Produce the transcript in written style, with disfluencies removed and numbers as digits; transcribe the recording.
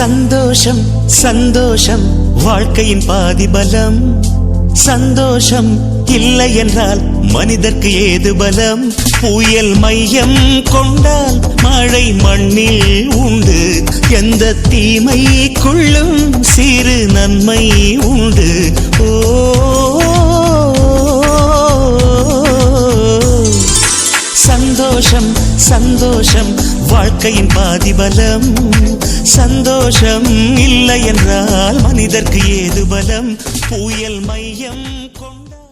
சந்தோஷம் சந்தோஷம் வாழ்க்கையின் பாதி பலம். சந்தோஷம் இல்லை என்றால் மனிதர்க்கு ஏது பலம்? புயல் மையம் கொண்டால் மழை மண்ணில் உண்டு. எந்த தீமைக்குள்ளும் சிறு நன்மை உண்டு. ஓ சந்தோஷம் சந்தோஷம் வாழ்க்கையின் பாதி பலம். சந்தோஷம் இல்லை என்றால் மனிதர்க்கு ஏது பலம்? புயல் மையம் கொண்ட